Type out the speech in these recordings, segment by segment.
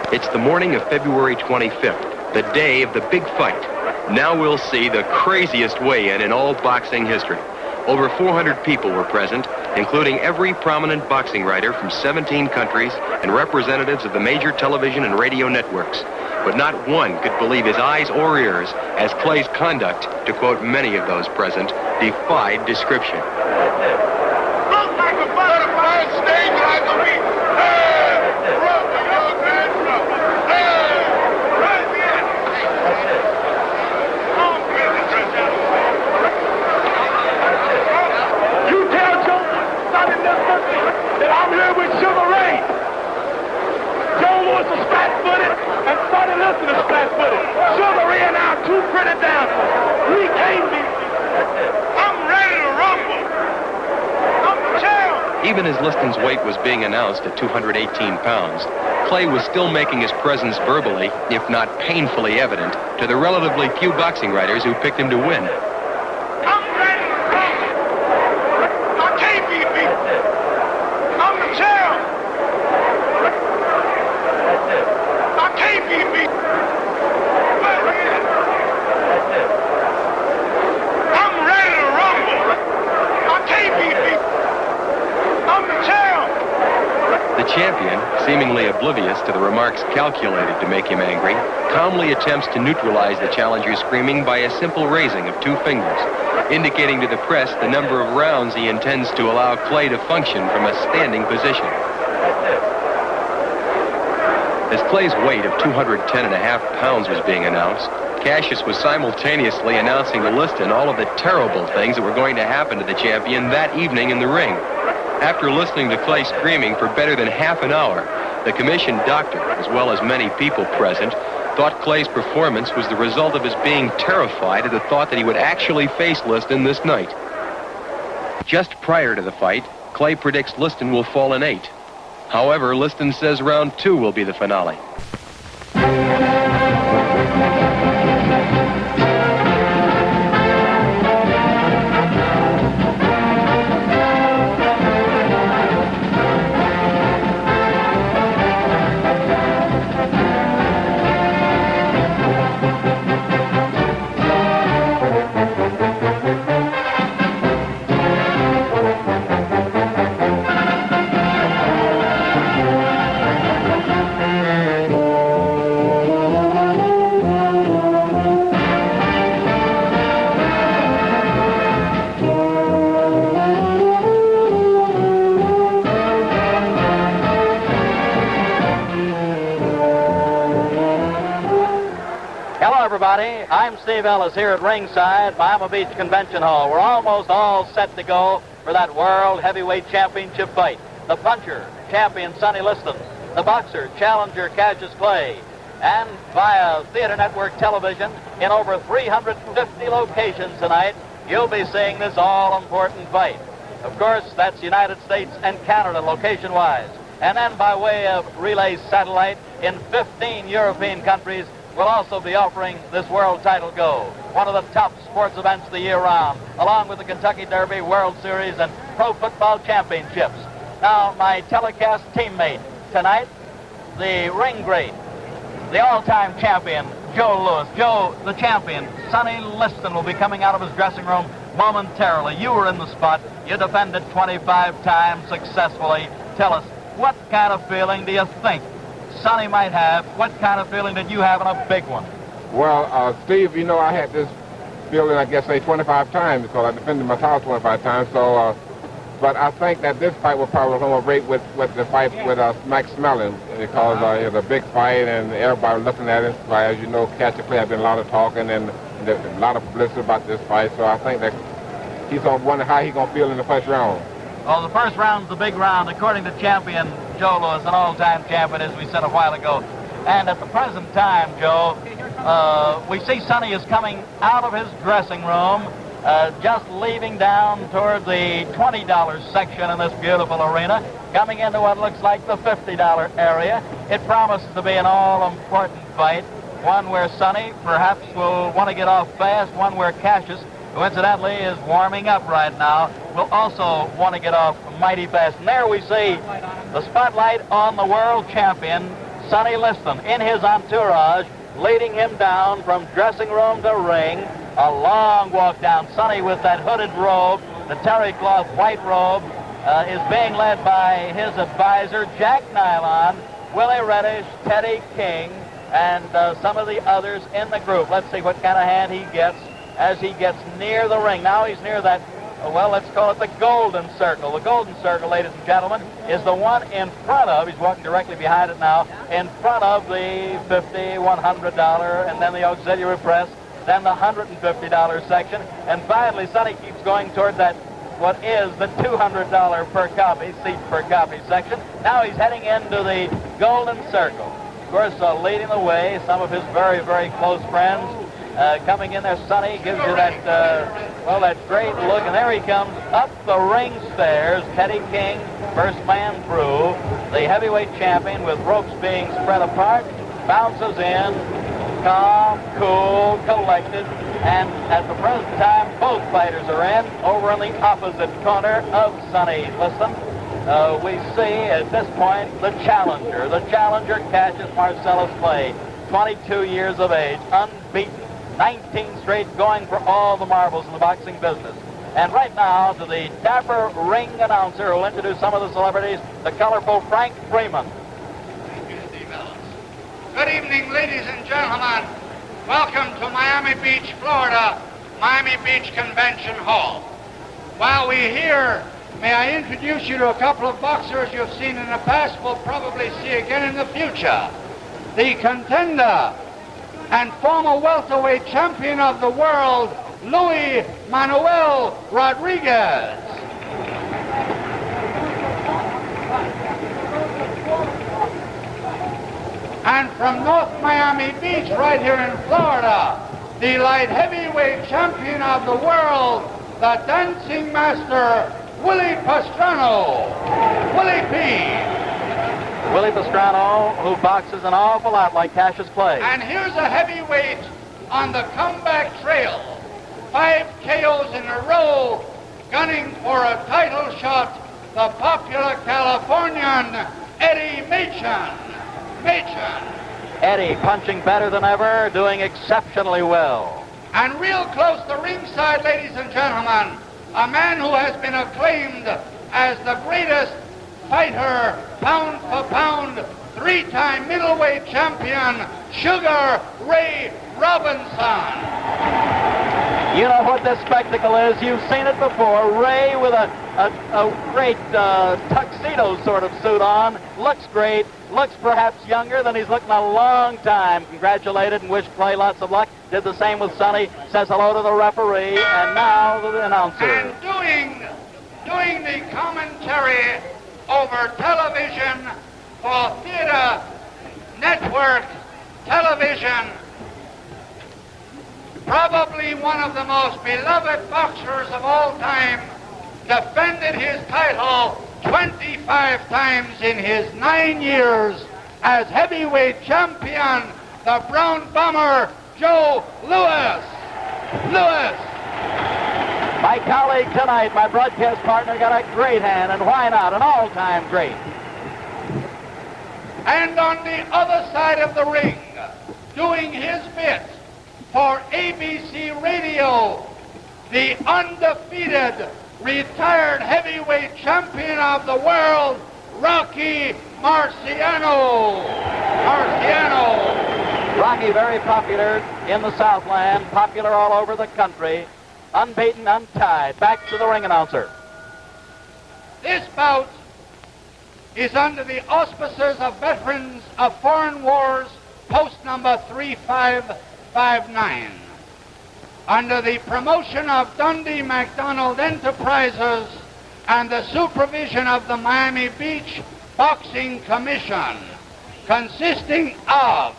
It's the morning of February 25th, the day of the big fight. Now we'll see the craziest weigh-in in all boxing history. Over 400 people were present, including every prominent boxing writer from 17 countries and representatives of the major television and radio networks. But not one could believe his eyes or ears as Clay's conduct, to quote many of those present, defied description. Look like a butterfly stage like a week. Hey, brother, young man, brother. Hey, right here. You tell Joe Sonny Liston that I'm here with Sugar Ray. Joe Lewis is flat-footed and Sonny Liston is flat-footed. Sugar Ray and I are too pretty dancers. We can't be. I'm ready to rumble. I'm the champ. Even as Liston's weight was being announced at 218 pounds, Clay was still making his presence verbally, if not painfully evident, to the relatively few boxing writers who picked him to win. I'm ready to rumble. I can't be beat. I'm the champ. I can't be beat. I'm ready to rumble. I can't be beat. I'm the champ. The champion, seemingly oblivious to the remarks calculated to make him angry, calmly attempts to neutralize the challenger's screaming by a simple raising of two fingers, indicating to the press the number of rounds he intends to allow Clay to function from a standing position. As Clay's weight of 210.5 pounds was being announced, Cassius was simultaneously announcing to Liston all of the terrible things that were going to happen to the champion that evening in the ring. After listening to Clay screaming for better than half an hour, the commissioned doctor, as well as many people present, thought Clay's performance was the result of his being terrified at the thought that he would actually face Liston this night. Just prior to the fight, Clay predicts Liston will fall in 8. However, Liston says round 2 will be the finale. I'm Steve Ellis here at ringside, Miami Beach Convention Hall. We're almost all set to go for that World Heavyweight Championship fight. The puncher, champion Sonny Liston. The boxer, challenger Cassius Clay. And via Theater Network television in over 350 locations tonight, you'll be seeing this all-important fight. Of course, that's United States and Canada location-wise. And then by way of relay satellite in 15 European countries, we'll also be offering this world title go, one of the top sports events of the year round, along with the Kentucky Derby, World Series, and Pro Football Championships. Now, my telecast teammate tonight, the ring great, the all-time champion, Joe Lewis. Joe, the champion, Sonny Liston, will be coming out of his dressing room momentarily. You were in the spot. You defended 25 times successfully. Tell us, what kind of feeling do you think Sonny might have? What kind of feeling did you have in a big one? Well, Steve, you know, I had this feeling, I guess, say 25 times because I defended my title 25 times. So, but I think that this fight will probably come rate with the fight with Max Mellon because it was a big fight and everybody looking at it. As you know, Cassius Clay has been a lot of talking and a lot of publicity about this fight. So I think that he's going to wonder how he's going to feel in the first round. Well, the first round's the big round, according to champion Joe Lewis, an all-time champion, as we said a while ago. And at the present time, Joe, we see Sonny is coming out of his dressing room, just leaving down toward the $20 section in this beautiful arena, coming into what looks like the $50 area. It promises to be an all-important fight, one where Sonny perhaps will want to get off fast, one where Cassius, who incidentally is warming up right now, will also want to get off mighty fast. And there we see the spotlight on the world champion, Sonny Liston in his entourage, leading him down from dressing room to ring. A long walk down. Sonny with that hooded robe, the terry cloth white robe, is being led by his advisor, Jack Nylon, Willie Reddish, Teddy King, and some of the others in the group. Let's see what kind of hand he gets as he gets near the ring. Now he's near that, well, let's call it the golden circle. The golden circle, ladies and gentlemen, is the one in front of, he's walking directly behind it now, in front of the $50, $100, and then the auxiliary press, then the $150 section, and finally Sonny keeps going toward that, what is the $200 per copy, seat per copy section. Now he's heading into the golden circle. Of course, leading the way, some of his very, very close friends coming in there. Sonny gives you that, well, that great look, and there he comes up the ring stairs. Teddy King, first man through. The heavyweight champion, with ropes being spread apart, bounces in. Calm, cool, collected, and at the present time, both fighters are in. Over in the opposite corner of Sonny Liston, we see at this point the challenger. The challenger, Cassius Marcellus Clay, 22 years of age, unbeaten, 19 straight, going for all the marbles in the boxing business. And right now, to the dapper ring announcer who will introduce some of the celebrities, the colorful Frank Freeman. Good evening, ladies and gentlemen. Welcome to Miami Beach, Florida, Miami Beach Convention Hall. While we're here, may I introduce you to a couple of boxers you've seen in the past, will probably see again in the future. The contender and former welterweight champion of the world, Luis Manuel Rodriguez. And from North Miami Beach, right here in Florida, the light heavyweight champion of the world, the dancing master, Willie Pastrano. Willie P. Willie Pastrano, who boxes an awful lot like Cassius Clay. And here's a heavyweight on the comeback trail. 5 KOs in a row, gunning for a title shot, the popular Californian, Eddie Machen. Eddie punching better than ever, doing exceptionally well. And real close to ringside, ladies and gentlemen, a man who has been acclaimed as the greatest fighter, pound for pound, 3-time middleweight champion, Sugar Ray Robinson. You know what this spectacle is. You've seen it before. Ray with a great tuxedo sort of suit on. Looks great. Looks perhaps younger than he's looked in a long time. Congratulated and wished Clay lots of luck. Did the same with Sonny. Says hello to the referee. And now the announcer. And doing the commentary over television for Theater Network Television, probably one of the most beloved boxers of all time, defended his title 25 times in his 9 years as heavyweight champion, the Brown Bomber, Joe Louis. My colleague tonight, my broadcast partner, got a great hand, and why not? An all-time great. And on the other side of the ring, doing his bit for ABC Radio, the undefeated retired heavyweight champion of the world, Rocky Marciano. Rocky, very popular in the Southland, popular all over the country, unbeaten, untied. Back to the ring announcer. This bout is under the auspices of Veterans of Foreign Wars, post number 3559. Under the promotion of Dundee McDonald Enterprises and the supervision of the Miami Beach Boxing Commission, consisting of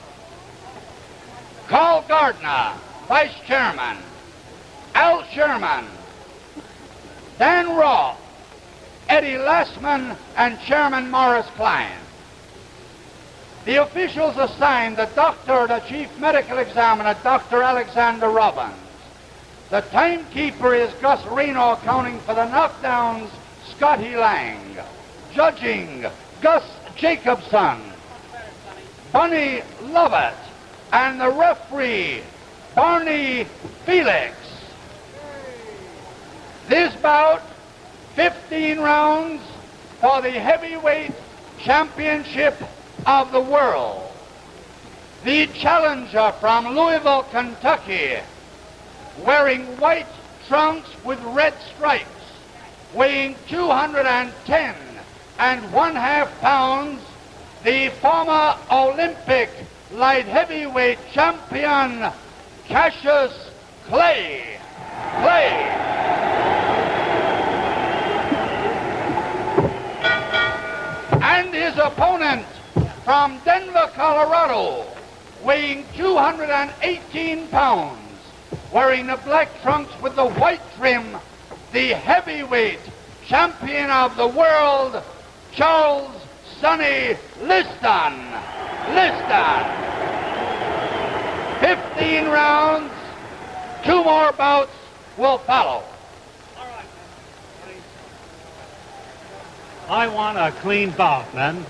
Carl Gardner, Vice Chairman, Al Sherman, Dan Roth, Eddie Lassman, and Chairman Morris Klein. The officials assigned the doctor, the chief medical examiner, Dr. Alexander Robbins. The timekeeper is Gus Reno, accounting for the knockdowns, Scotty Lang. Judging, Gus Jacobson. Bunny Lovett, and the referee, Barney Felix. This bout, 15 rounds for the heavyweight championship of the world. The challenger from Louisville, Kentucky, wearing white trunks with red stripes, weighing 210 1/2 pounds, the former Olympic light heavyweight champion, Cassius Clay. And his opponent from Denver, Colorado, weighing 218 pounds, wearing the black trunks with the white trim, the heavyweight champion of the world, Charles Sonny Liston. 15 rounds, 2 more bouts will follow. I want a clean bout, men.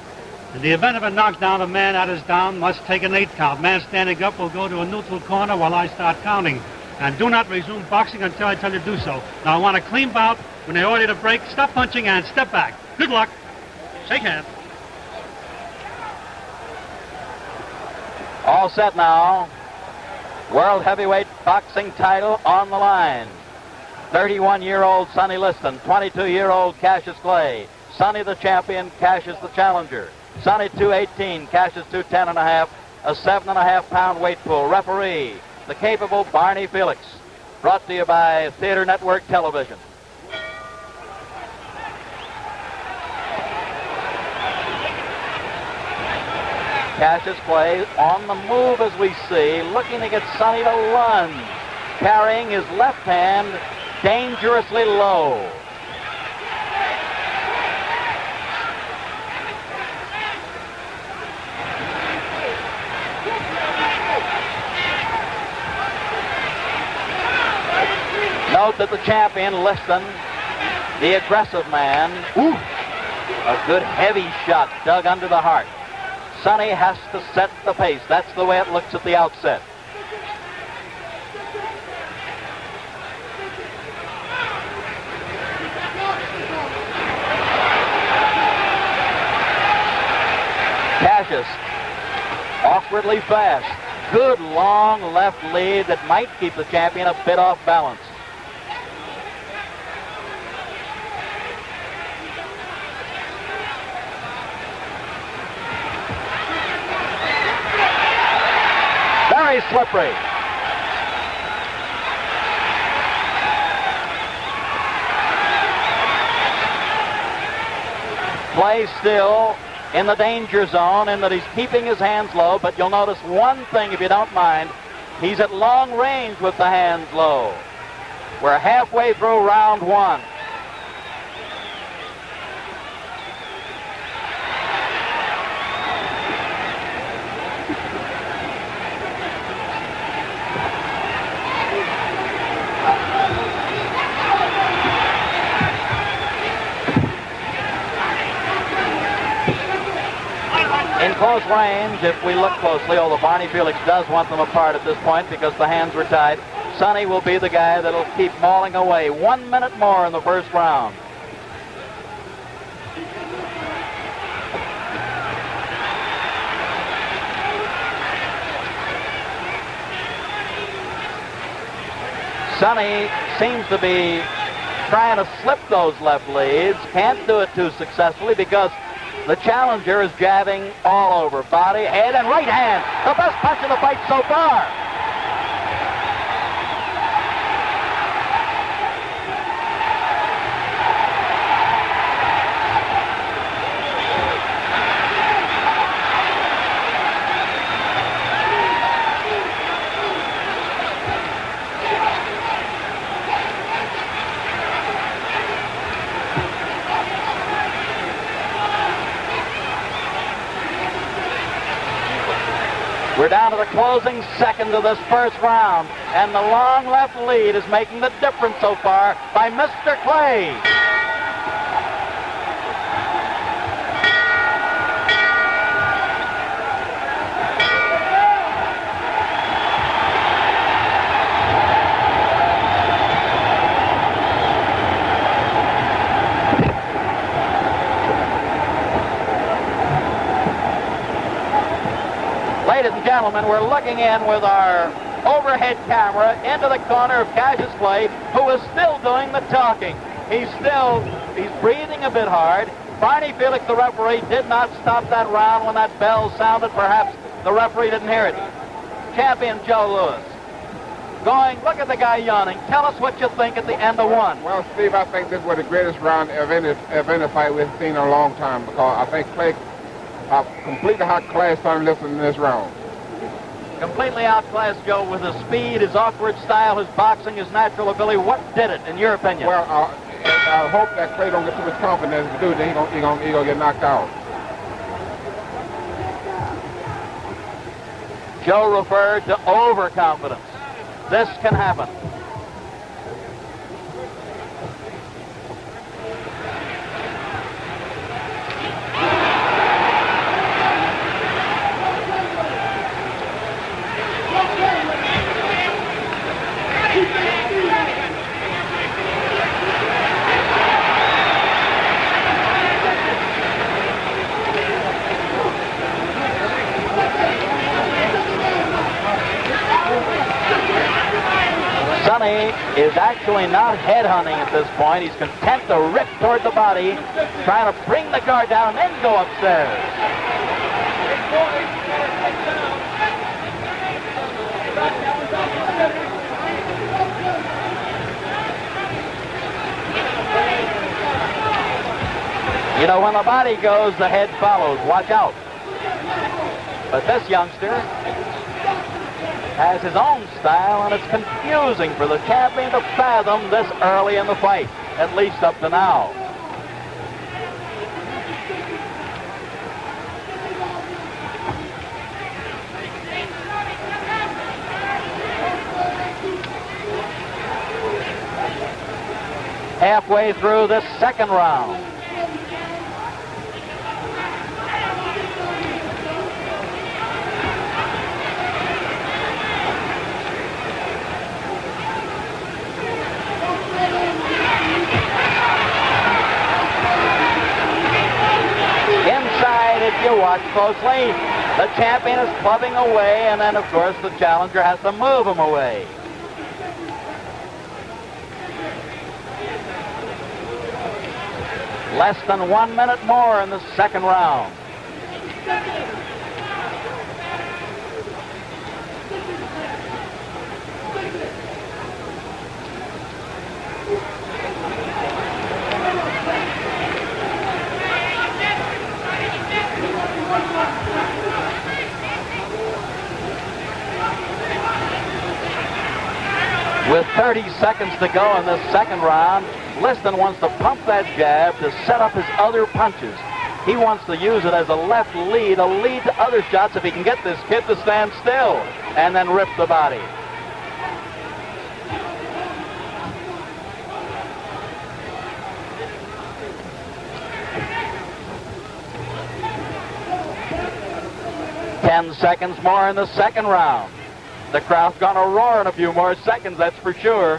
In the event of a knockdown, a man that is down must take an 8 count. Man standing up will go to a neutral corner while I start counting. And do not resume boxing until I tell you to do so. Now, I want a clean bout. When they order you to break, stop punching and step back. Good luck. Shake hands. All set now. World heavyweight boxing title on the line. 31-year-old Sonny Liston, 22-year-old Cassius Clay. Sonny the champion, Cassius the challenger. Sonny 218, Cassius 210.5, a 7.5 pound weight pool. Referee, the capable Barney Felix. Brought to you by Theater Network Television. Cassius Clay on the move as we see, looking to get Sonny to lunge, carrying his left hand dangerously low. Note that the champion, Liston, the aggressive man, a good heavy shot dug under the heart. Sonny has to set the pace. That's the way it looks at the outset. Cassius, awkwardly fast. Good long left lead that might keep the champion a bit off balance. Very slippery. Play still in the danger zone in that he's keeping his hands low, but you'll notice one thing if you don't mind. He's at long range with the hands low. We're halfway through round 1. In close range, if we look closely, although Barney Felix does want them apart at this point because the hands were tied, Sonny will be the guy that'll keep mauling away. 1 minute more in the first round. Sonny seems to be trying to slip those left leads. Can't do it too successfully because the challenger is jabbing all over. Body, head, and right hand. The best punch of the fight so far. We're down to the closing seconds of this first round, and the long left lead is making the difference so far by Mr. Clay. Ladies and gentlemen, we're looking in with our overhead camera into the corner of Cassius Clay, who is still doing the talking. He's breathing a bit hard. Barney Felix, the referee, did not stop that round when that bell sounded. Perhaps the referee didn't hear it. Champion Joe Louis. Look at the guy yawning. Tell us what you think at the end of one. Well, Steve, I think this was the greatest round of any fight we've seen in a long time, because I think Clay completely outclassed Sonny Liston in this round. Completely outclassed Joe with his speed, his awkward style, his boxing, his natural ability. What did it, in your opinion? Well, I hope that Clay don't get too much confidence to do it. Then he gonna get knocked out. Joe referred to overconfidence. This can happen. Sonny is actually not headhunting at this point. He's content to rip toward the body, trying to bring the guard down and then go upstairs. You know, when the body goes, the head follows. Watch out. But this youngster has his own style, and it's confusing for the champion to fathom this early in the fight, at least up to now. Halfway through this second round. If you watch closely, the champion is clubbing away, and then, of course, the challenger has to move him away. Less than 1 minute more in the second round. With 30 seconds to go in this second round, Liston wants to pump that jab to set up his other punches. He wants to use it as a left lead, a lead to other shots if he can get this kid to stand still and then rip the body. Ten seconds more in the second round. The crowd's gonna roar in a few more seconds, that's for sure.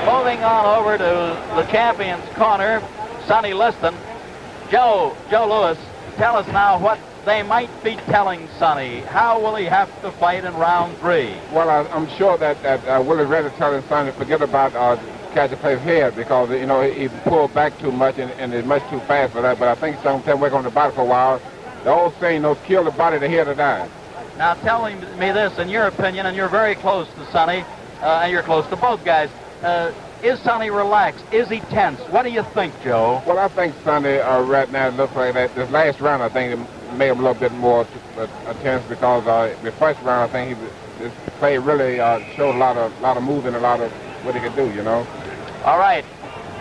Moving on over to the champion's corner, Sonny Liston. Joe Louis, tell us now what they might be telling Sonny. How will he have to fight in round 3? Well, I'm sure that Willie's ready to tell his son to forget about Cassius Clay's head, because, you know, he pulled back too much and is much too fast for that. But I think he's going to work on the body for a while. The old saying, you know, kill the body, the head will die. Now tell me this, in your opinion, and you're very close to Sonny, and you're close to both guys. Is Sonny relaxed? Is he tense? What do you think, Joe? Well, I think Sonny right now looks like that. This last round, I think, it made him a little bit more tense, because the first round, I think this play really showed a lot of movement, a lot of what he could do, you know. All right,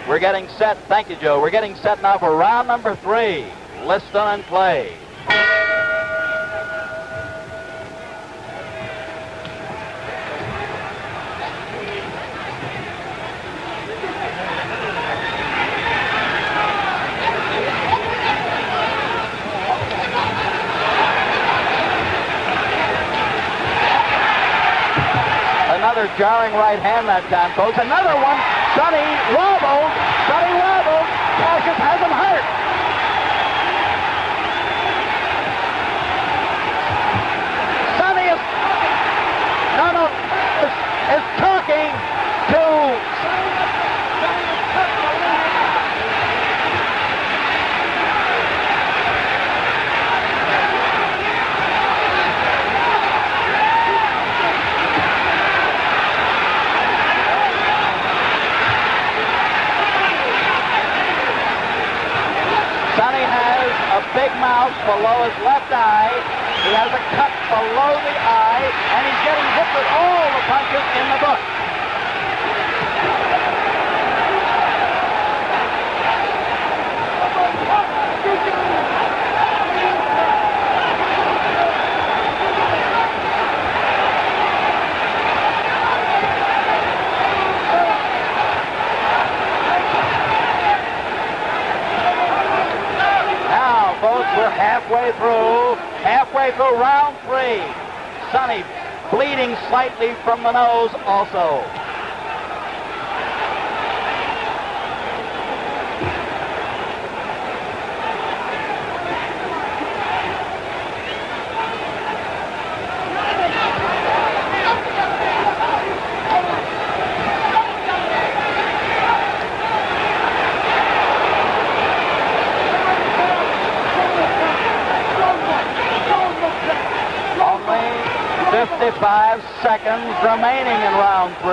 we're getting set. Thank you, Joe. We're getting set now for round number 3. Liston and Clay. Another jarring right hand that time, folks. Another one. Sonny wobbles. Sonny wobbles. Cassius has him hurt. Sonny is talking to big mouth below his left eye. He has a cut below the eye, and he's getting hit with all the punches in the book. We're halfway through round 3. Sonny bleeding slightly from the nose also. Only 55 seconds remaining in round 3.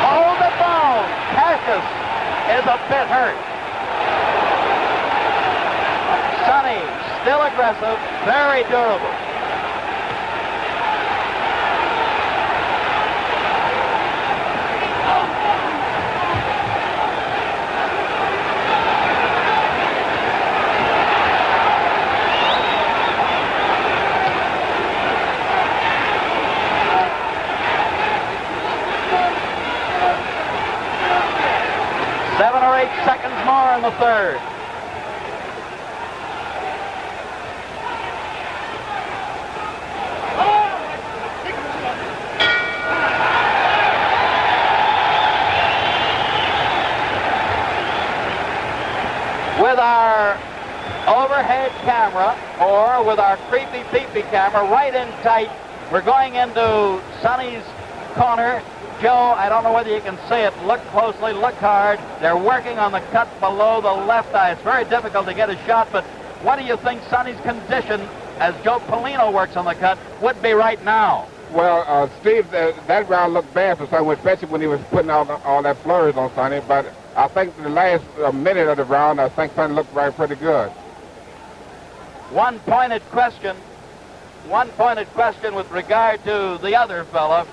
Hold the bone. Cassius is a bit hurt. Sonny, still aggressive, very durable. Seconds more in the third. With our overhead camera, or with our creepy peepee camera right in tight, we're going into Sonny's corner. Joe, I don't know whether you can see it. Look closely, look hard. They're working on the cut below the left eye. It's very difficult to get a shot, but what do you think Sonny's condition, as Joe Polino works on the cut, would be right now? Well, Steve, that round looked bad for Sonny, especially when he was putting all that flurries on Sonny, but I think the last minute of the round, I think Sonny looked pretty good. One pointed question with regard to the other fella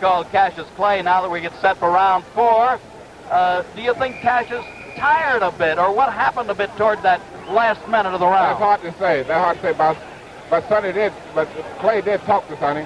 called Cassius Clay, now that we get set for round 4. Do you think Cassius tired a bit, or what happened a bit toward that last minute of the round? That's hard to say. But Sonny did, but Clay did talk to Sonny.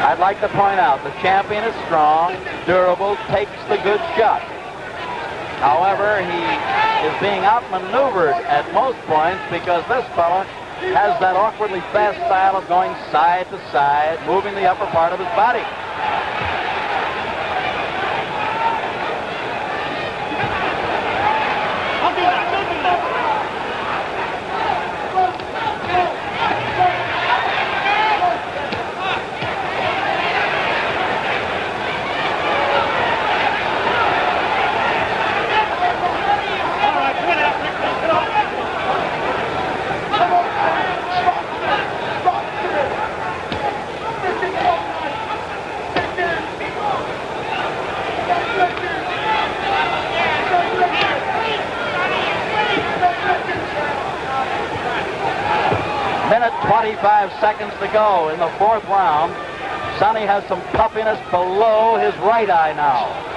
I'd like to point out the champion is strong, durable, takes the good shot. However, he is being outmaneuvered at most points because this fella has that awkwardly fast style of going side to side, moving the upper part of his body. 25 seconds to go in the fourth round. Sonny has some puffiness below his right eye now.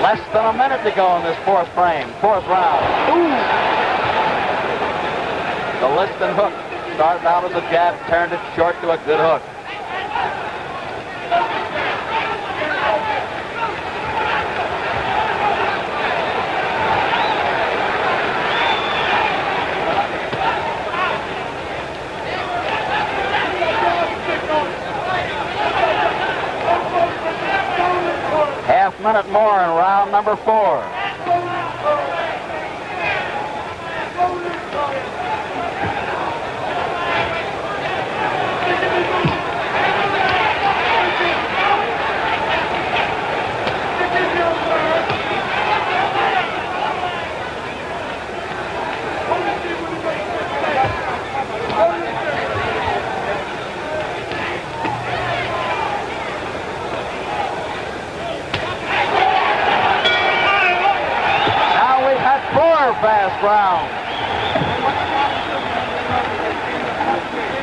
Less than a minute to go in this fourth round. Ooh! The Liston hook started out as a jab, turned it short to a good hook. Minute more in round number 4. Fast round.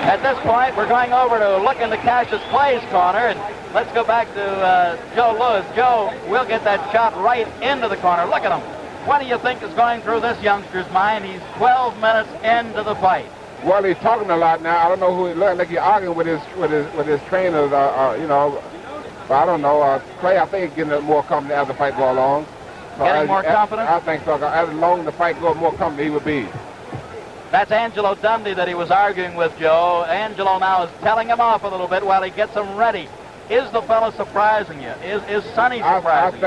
At this point, we're going over to look into Cassius Clay's corner, and let's go back to Joe Lewis. Joe, we'll get that shot right into the corner. Look at him. What do you think is going through this youngster's mind? He's 12 minutes into the fight. Well, he's talking a lot now. I don't know who he looks like. He's arguing with his trainers. You know, but I don't know. Clay, I think, he's getting more confident as the fight goes along. So Getting more confident? I think so. As long as the fight goes, more confident he would be. That's Angelo Dundee that he was arguing with, Joe. Angelo now is telling him off a little bit while he gets him ready. Is the fellow surprising you? Is Sonny surprising you?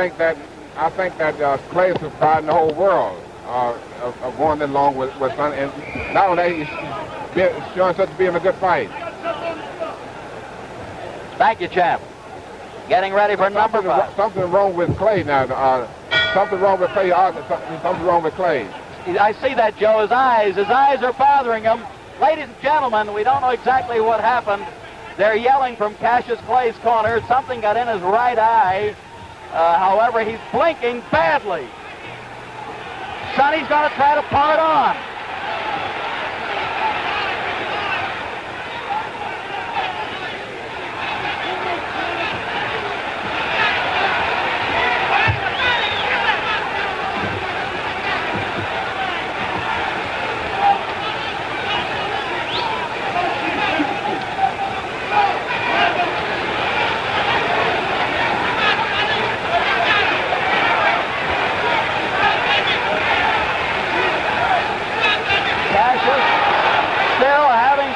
I think that Clay is surprising the whole world of going along with Sonny. And not only that, he's showing such being a good fight. Thank you, champ. Getting ready for number 5. Something wrong with Clay now. Something wrong with Clay. Something wrong with Clay. I see that, Joe. His eyes are bothering him. Ladies and gentlemen, we don't know exactly what happened. They're yelling from Cassius Clay's corner. Something got in his right eye. However, he's blinking badly. Sonny's going to try to pull it on.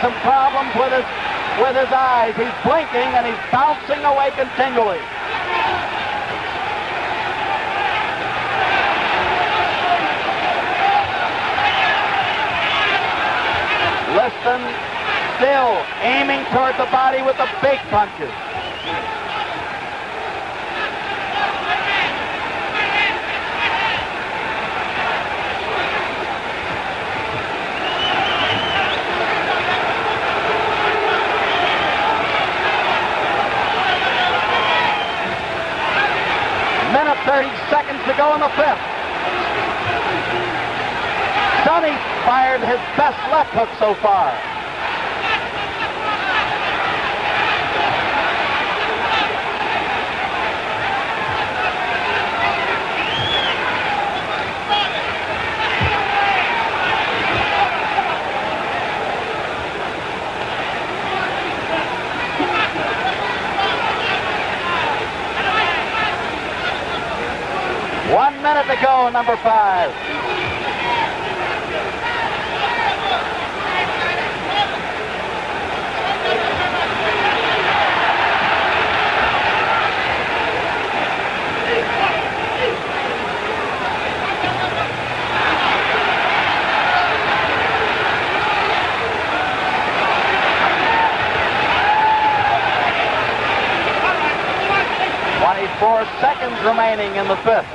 Some problems with his eyes. He's blinking and he's bouncing away continually. Liston still aiming toward the body with the big punches. Minute 30 seconds to go in the 5th. Sonny fired his best left hook so far. One minute to go, number 5. seconds remaining in the fifth.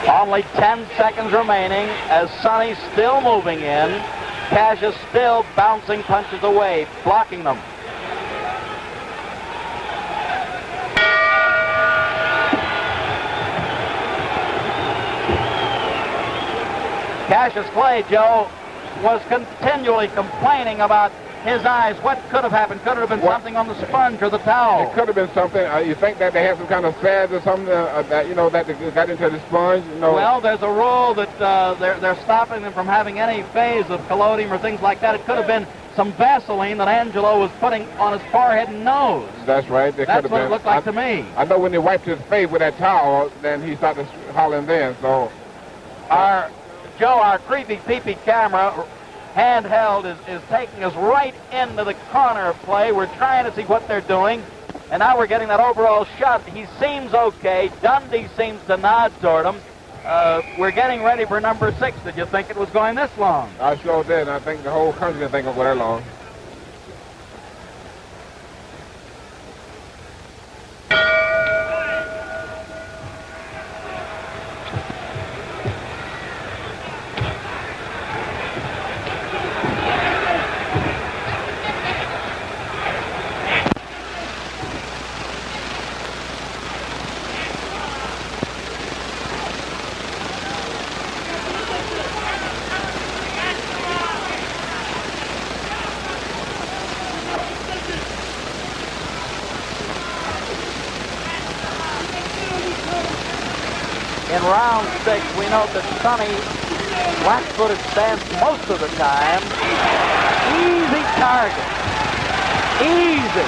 Only 10 seconds remaining as Sonny's still moving in. Cash is still bouncing punches away, blocking them. Cash's play, Joe, was continually complaining about his eyes. What could have happened? Could it have been something on the sponge or the towel? It could have been something. You think that they had some kind of sads or something that, you know, that they got into the sponge? You know? Well, there's a rule that they're stopping them from having any phase of collodium or things like that. It could have been some Vaseline that Angelo was putting on his forehead and nose. That's right. That's what it looked like to me. I know when he wiped his face with that towel, then he started hollering then. So, Our creepy peepee camera, handheld, is taking us right into the corner of play. We're trying to see what they're doing, and now we're getting that overall shot. He seems okay. Dundee seems to nod toward him. We're getting ready for number 6. Did you think it was going this long? I sure did. I think the whole country didn't think it would go that long. In round 6, we note that Sonny flat-footed stance most of the time. Easy target. Easy.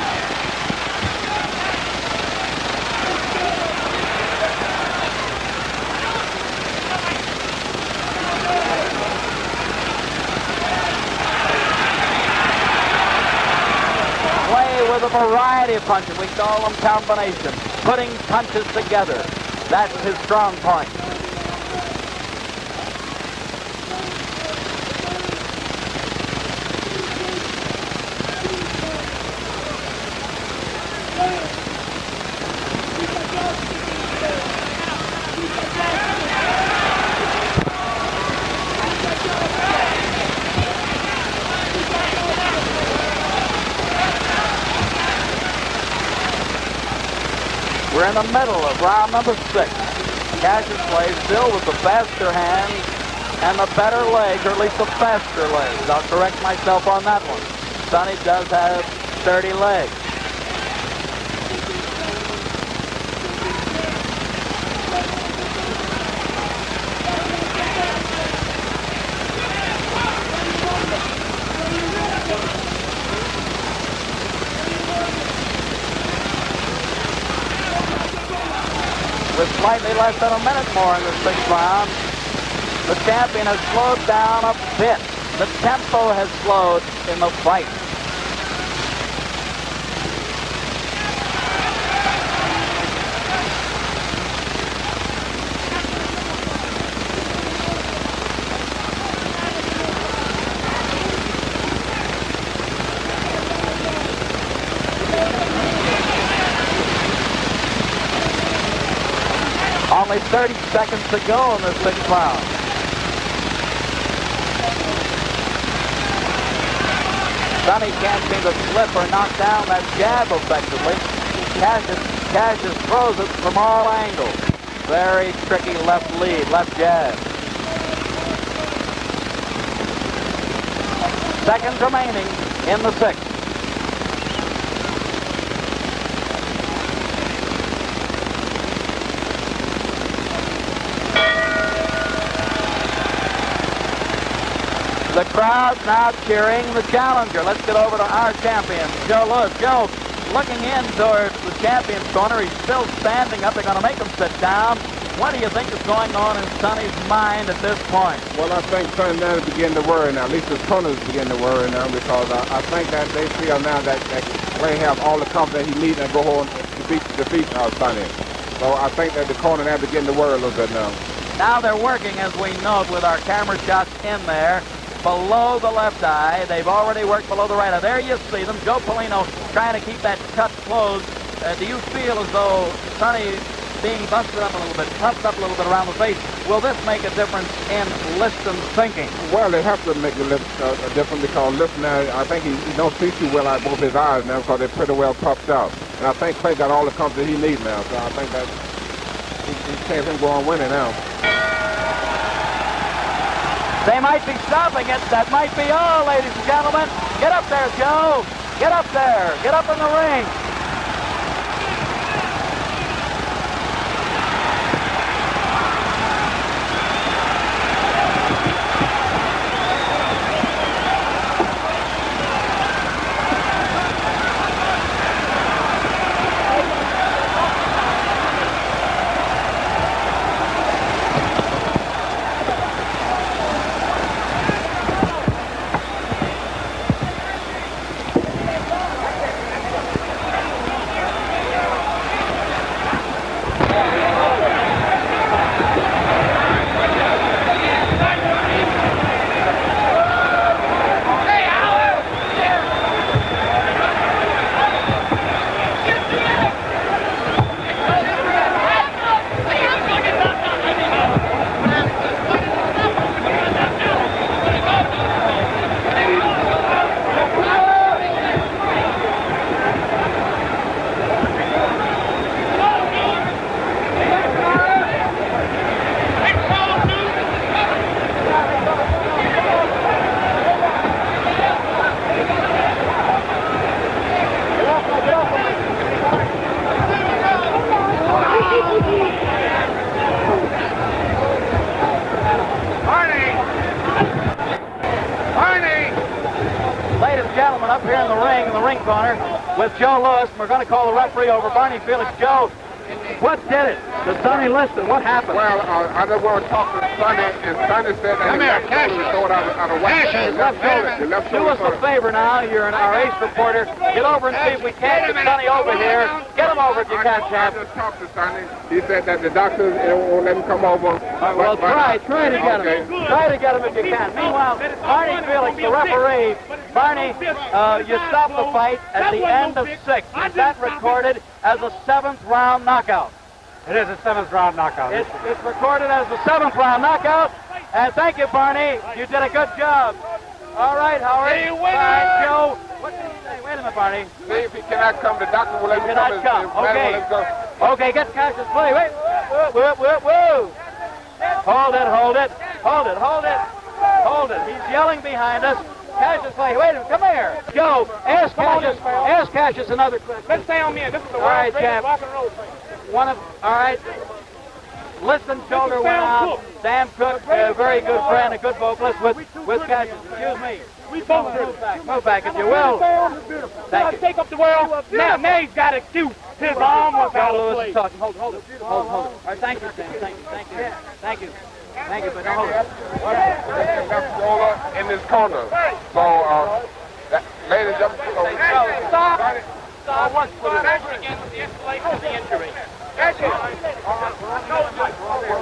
Play with a variety of punches. We call them combinations. Putting punches together. That's his strong point. We're in the middle of round number 6. Cash's play still with the faster hands and the better legs, or at least the faster legs. I'll correct myself on that one. Sonny does have sturdy legs. With slightly less than a minute more in the 6th round, the champion has slowed down a bit. The tempo has slowed in the fight. Only 30 seconds to go in the 6th round. Sonny can't seem to slip or knock down that jab effectively. Cassius throws it from all angles. Very tricky left lead, left jab. Seconds remaining in the 6th. The crowd's now cheering the challenger. Let's get over to our champion, Joe Lewis. Joe, looking in towards the champion's corner, he's still standing up. They're going to make him sit down. What do you think is going on in Sonny's mind at this point? Well, I think Sonny now is beginning to worry now. At least his opponents begin to worry now, because I think that they feel now that Clay have all the confidence he needs and go on to defeat Sonny. So I think that the corner now beginning to worry a little bit now. Now they're working, as we note, with our camera shots in there, below the left eye. They've already worked below the right eye. There you see them. Joe Polino trying to keep that cut closed. Do you feel as though Sonny being busted up a little bit, puffed up a little bit around the face, will this make a difference in Liston's thinking? Well, it has to make a difference because Liston now, I think he don't see too well out both his eyes now because they're pretty well puffed up. And I think Clay got all the confidence he needs now. So I think that he can't him go on winning now. They might be stopping it. That might be all, ladies and gentlemen. Get up there, Joe. Get up there. Get up in the ring. Up here in the ring corner with Joe Lewis. We're going to call the referee over. Barney Felix. Joe, what did it to Sonny Liston? What happened? Well, I just want to talk to Sonny, and Sonny said that he throw it out of whack. Do us a favor now. You're our ace reporter. Get over and see if we can't get Sonny over here. Get him over if you can, champ. I just talked to Sonny. He said that the doctors won't let him come over. Well, try to get him. Try to get him if you can. Meanwhile, Barney Felix, the referee. Barney, you stopped the fight at the end of 6. Is that recorded as a 7th round knockout? It is a 7th round knockout. It's recorded as the 7th round knockout. And thank you, Barney. You did a good job. All right, Howard. Hey, all right, Joe. What did he say? Wait a minute, Barney. See if he cannot come. The doctor will let him come. He cannot come. Okay. Okay, get Cassius play. Wait. Whoa. Hold it. He's yelling behind us. Cassius play. Wait a minute. Come here. Joe, ask Cassius another question. Let's stay on me. This is the world's greatest rock and roll thing. All right. Liston's shoulder went out. Sam Cooke, a very good friend, a good vocalist with Cassius. Excuse me. We both Move back if you will. Thank you. Take up the world. Now he's got it too. His arm was out of place. Talking. Hold it. All right, thank you, Sam. Thank you, but hold it. Left shoulder in this corner. So, ladies and gentlemen, Stop. Again with the escalation of the injury.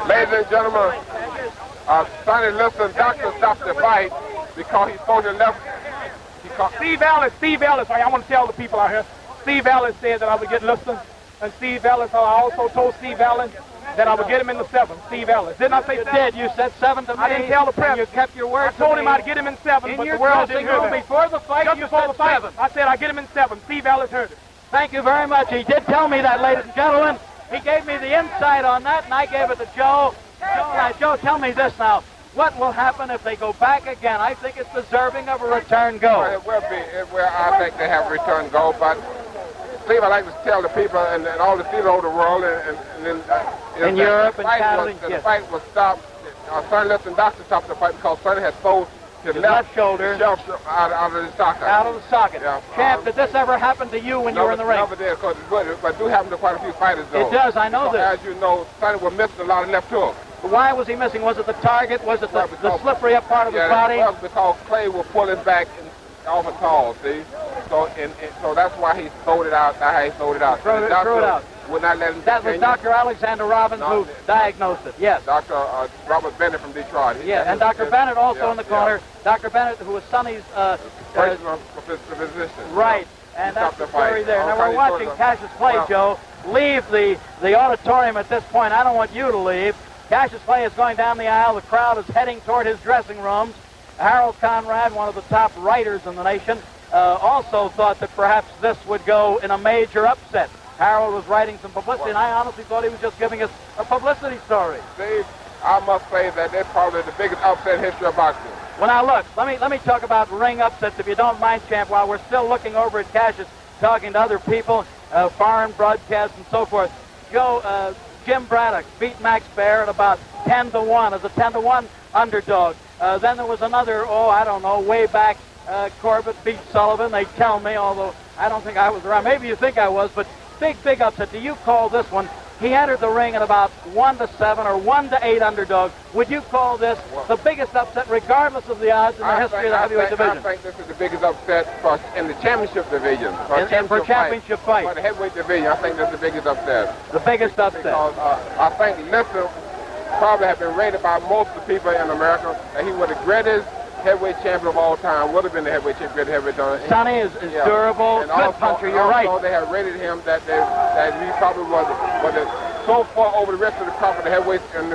Ladies and gentlemen, Sonny Liston, doctor stopped the fight because he supposed to left. Steve Ellis, I want to tell the people out here, Steve Ellis said that I would get Liston, and Steve Ellis, I also told Steve Ellis that I would get him in the 7th. Steve Ellis. Didn't I say you 7? Did. You said 7 to me. I didn't tell the press. You kept your word. I told him I'd get him in 7, but the world didn't hear that. Before the fight, Just you before said the fight, 7. I said I'd get him in 7. Steve Ellis heard it. Thank you very much. He did tell me that, ladies and gentlemen. He gave me the insight on that, and I gave it to Joe. Joe, tell me this now. What will happen if they go back again? I think it's deserving of a return go. It will be. I think they have a return go, but Steve, I like to tell the people and all the theater over the world in Europe and Canada. The fight was stopped. Sonny Liston doctor stopped the fight because Sonny had exposed his left shoulder out of the socket. Out of the socket. Yeah. Champ, did this ever happen to you when you were in the ring? Never did, because it do happen to quite a few fighters, though. It does, I know this. As you know, Sonny was missing a lot of left hooks. Why was he missing? Was it the target? Was it the slippery up part of his body? It was because Clay was pulling back off a tall, see? So that's why he sold it out. That's how he sold it out. Threw it out. Would not let him That was continue. Dr. Alexander Robbins who diagnosed it. Yes. Dr. Robert Bennett from Detroit. And Dr. Bennett also in the corner. Dr. Bennett, who was Sonny's personal physician. Right. And that's the story there. Now we're watching Cassius Clay, Joe, leave the auditorium at this point. I don't want you to leave. Cassius Clay is going down the aisle. The crowd is heading toward his dressing rooms. Harold Conrad, one of the top writers in the nation, also thought that perhaps this would go in a major upset. Harold was writing some publicity, and I honestly thought he was just giving us a publicity story. Steve, I must say that they're probably the biggest upset in history of boxing. Well, now look, let me talk about ring upsets, if you don't mind, champ, while we're still looking over at Cassius, talking to other people, foreign broadcasts and so forth. Joe, Jim Braddock beat Max Baer at about 10-1 as a 10-1 underdog. Then there was another, I don't know, way back, Corbett beat Sullivan, they tell me, although I don't think I was around. Maybe you think I was, but big upset. Do you call this one? He entered the ring at about 1-7 or 1-8 underdog. Would you call this the biggest upset, regardless of the odds in the history of the heavyweight division? I think this is the biggest upset in the championship division. For championship fight. For the heavyweight division, I think this is the biggest upset. The biggest upset. Because I think Liston probably have been rated by most of the people in America that he was the greatest heavyweight champion of all time, would have been the heavyweight champion, heavyweight champion. Sonny is durable, and good puncher, you're right. Also, they have rated him that he probably was so far over the rest of the crop of the heavyweights in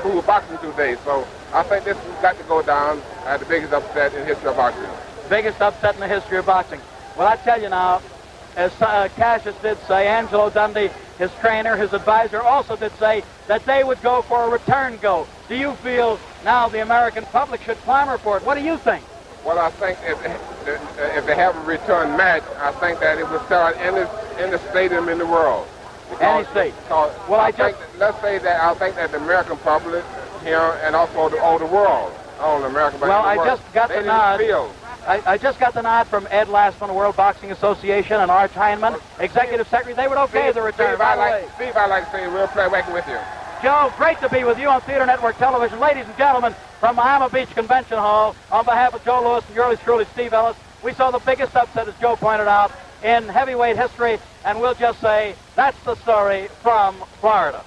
blue boxing today. So I think this has got to go down as the biggest upset in the history of boxing. Biggest upset in the history of boxing. Well, I tell you now, as Cassius did say, Angelo Dundee, his trainer, his advisor, also did say that they would go for a return go. Do you feel now the American public should clamor for it? What do you think? Well, I think if they have a return match, I think that it would start in the stadium in the world. Any state. Well, let's say that I think that the American public here and also the world, all the American public. Well, I just got the nod. I just got the nod from Ed Lastman, the World Boxing Association, and Arch Heineman, Executive Secretary. They would okay the return. Steve, I'd like to say real play working with you. Joe, great to be with you on Theater Network Television. Ladies and gentlemen, from Miami Beach Convention Hall, on behalf of Joe Louis and yours truly, Steve Ellis, we saw the biggest upset, as Joe pointed out, in heavyweight history, and we'll just say that's the story from Florida.